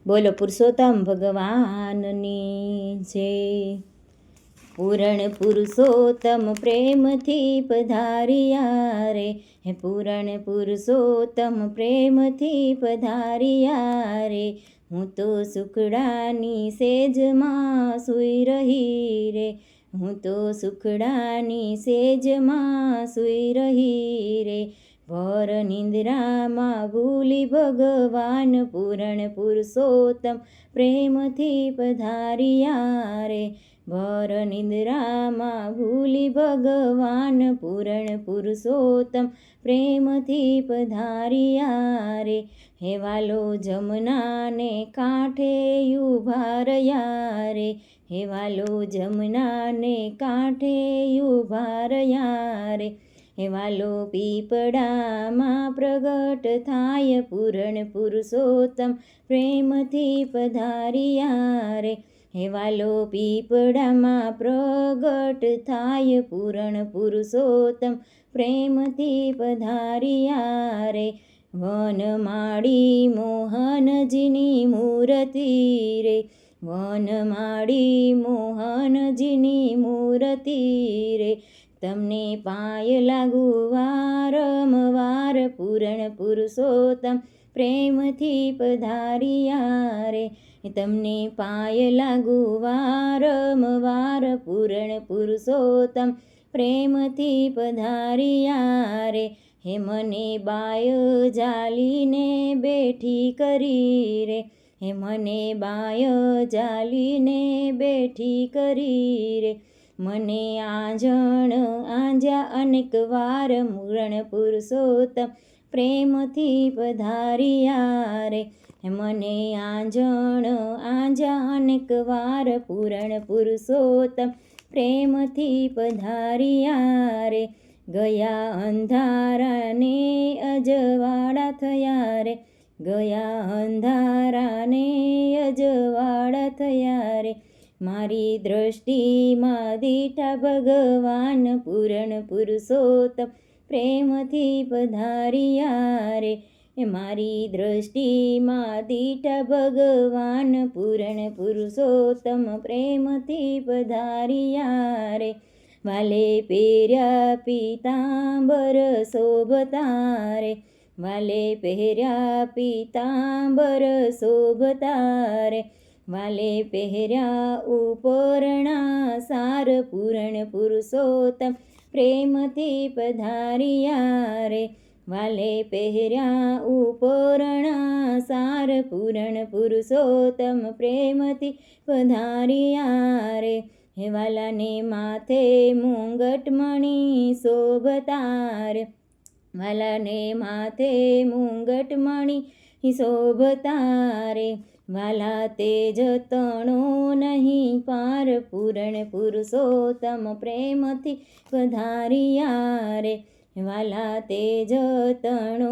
બોલો પુરુષોત્તમ ભગવાનની જય. પૂરણ પુરુષોત્તમ પ્રેમથી પધાર્યા રે, હે પૂરણ પુરુષોત્તમ પ્રેમથી પધાર્યા રે. હું તો સુખડાની સેજમાં સૂઈ રહી રે, હું તો સુખડાની સેજમાં સૂઈ રહી રે. ભર નિંદ્રામાં ભૂલી ભગવાન પૂરણ પુરુષોત્તમ પ્રેમથી પધાર્યા રે. ભર નિંદ્રામાં ભૂલી ભગવાન પૂરણ પુરુષોત્તમ પ્રેમથી પધાર્યા રે. હે વાલો જમનાને કાંઠે ઊભા રહ્યા રે, હે વાલો જમનાને કાંઠે ઊભા રહ્યા રે. હે વાલો પીપળામાં પ્રગટ થાય પૂરણ પુરુષોત્તમ પ્રેમથી પધાર્યા રે. હે વાલો પીપળામાં પ્રગટ થાય પૂરણ પુરુષોત્તમ પ્રેમથી પધાર્યા રે. વનમાળી મોહનજીની મૂર્તિ રે, વનમાળી મોહનજીની મૂર્તિ રે. તમને પાય લાગુ વારંવાર પૂરણ પુરુષોત્તમ પ્રેમથી પધાર્યા રે. તમને પાય લાગુ વારંવાર પૂરણ પુરુષોત્તમ પ્રેમથી પધાર્યા રે. હે મને બાય જાલીને બેઠી કરી રે, હે મને બાય જાલીને બેઠી કરી રે. મને આંજણ આંજ્યા અનેક વાર પૂરણ પુરુષોત્તમ પ્રેમથી પધાર્યા રે. મને આંજણ આંજ્યા અનેક વાર પૂરણ પુરુષોત્તમ પ્રેમથી પધાર્યા રે. ગયા અંધારાને અજવાળા થયા રે, ગયા અંધારાને અજવાળા થયા રે. મારી દ્રષ્ટિમાં દીઠા ભગવાન પૂરણ પુરુષોત્તમ પ્રેમથી પધાર્યા રે. મારી દ્રષ્ટિમાં દીઠા ભગવાન પૂરણ પુરુષોત્તમ પ્રેમથી પધાર્યા રે. વાલે પહેર્યા પીતાંબર શોભતા રે, વાલે પહેર્યા પીતાંબર શોભતા રે. વાલે પહેર્યા ઉપરણા સાર પૂરણ પુરુષોત્તમ પ્રેમથી પધાર્યા રે. વાલે પહેર્યા ઉપરણા સાર પૂરણ પુરુષોત્તમ પ્રેમથી પધાર્યા રે. હે વાલાને માથે મુંગટમણી શોભતા રે, વાલાને માથે મુંગટમણી શોભતા રે. વાલા તેજ તણો નહીં પાર પૂરણ પુરુષોત્તમ પ્રેમથી પધાર્યા રે. વાલા તેજ તણો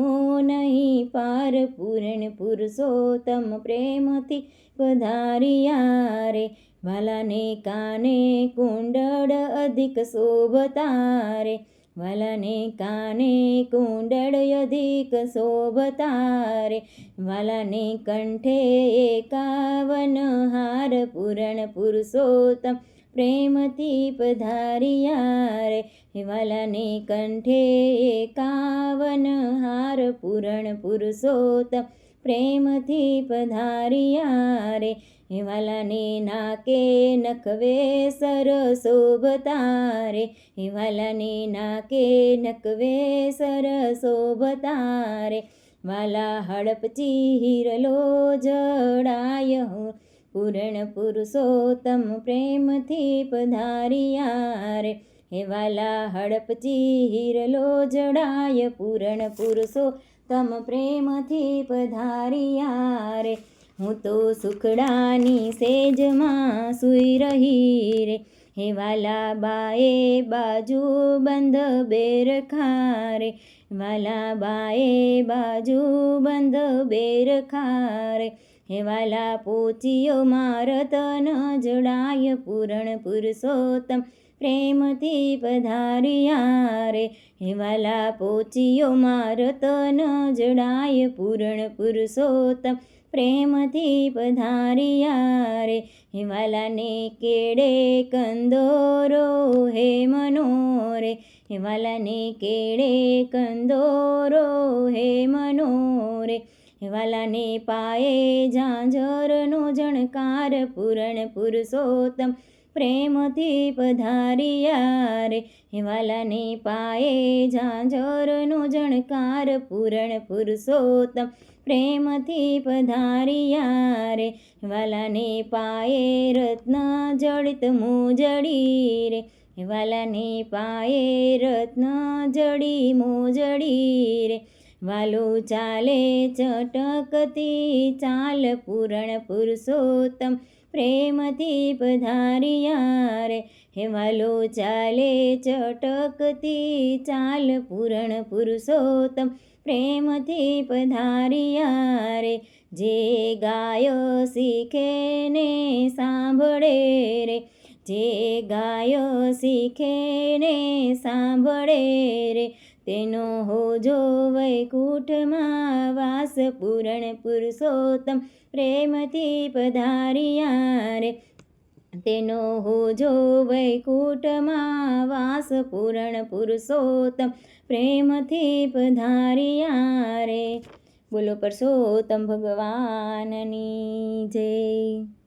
નહીં પાર પૂરણ પુરુષોત્તમ પ્રેમથી પધાર્યા રે. વાલાને કાને કુંડળ અધિક શોભતા રે, વાલાને કાને કુંડળ અધિક શોભતા રે. વાલાને કંઠે 51 હાર પૂરણ પુરુષોત્તમ પ્રેમથી પધાર્યા રે. વાલાને કંઠે 51 હાર પૂરણ પુરુષોત્તમ પ્રેમથી પધાર્યા રે. વાલાને નાકે નખવે સર શોભતા રે, વાલાને નાકે નખવે સર શોભતા રે. વાલા હડપચી હિરલો જડાય પૂરણ પુરુષોત્તમ પ્રેમથી પધાર્યા રે. હે વાલા હડપચી હિરલો જડાય પૂરણ પુરુષોત્તમ પ્રેમથી પધાર્યા રે. હું તો સુખડાની સેજમાં સૂઈ રહી રે, હે વાલા બાએ બાજુ બંધ બેરખા રે. વાલા બાએ બાજુ બંધ બેરખા રે. હે વાલા પોચિયો માર તન જડાય પૂરણ પુરુષોત્તમ પ્રેમથી પધાર્યા રે. હે વાલા પોચિયોમાં રતન જડાય પૂરણ પુરુષોત્તમ પ્રેમથી પધાર્યા રે. હે વાલાને કેળે કંદોરો હે મનોરે. હે વાલાને કેળે કંદોરો હે મનોરે. હે વાલાને પાયે ઝાંઝરનો ઝણકાર પૂરણ પુરુષોત્તમ પ્રેમથી પધાર્યા રે. હે વાલાને પાયે ઝાંઝરનો ઝણકાર પૂરણ પુરુષોત્તમ પ્રેમથી પધાર્યા રે. વાલાને પાયે રત્ન જડિત મોજડી રે. વાલાને પાયે રત્ન જડી મોજડી રે. વાલો ચાલે ચટકતી ચાલ પૂરણ પુરુષોત્તમ પ્રેમથી પધાર્યા રે. હે વાલો ચાલે ચટકતી ચાલ પૂરણ પુરુષોત્તમ પ્રેમથી પધાર્યા રે. જે ગાય શીખે ને સાંભળે રે. જે ગાય શીખે ને સાંભળે રે. તેનો હોજો વૈકુંઠમાં વાસ પૂરણ પુરુષોત્તમ પ્રેમથી પધાર્યા રે. તેનો હોજો વૈકુંઠમાં વાસ પૂરણ પુરુષોત્તમ પ્રેમથી પધાર્યા રે. બોલો પરસોત્તમ ભગવાનની જય.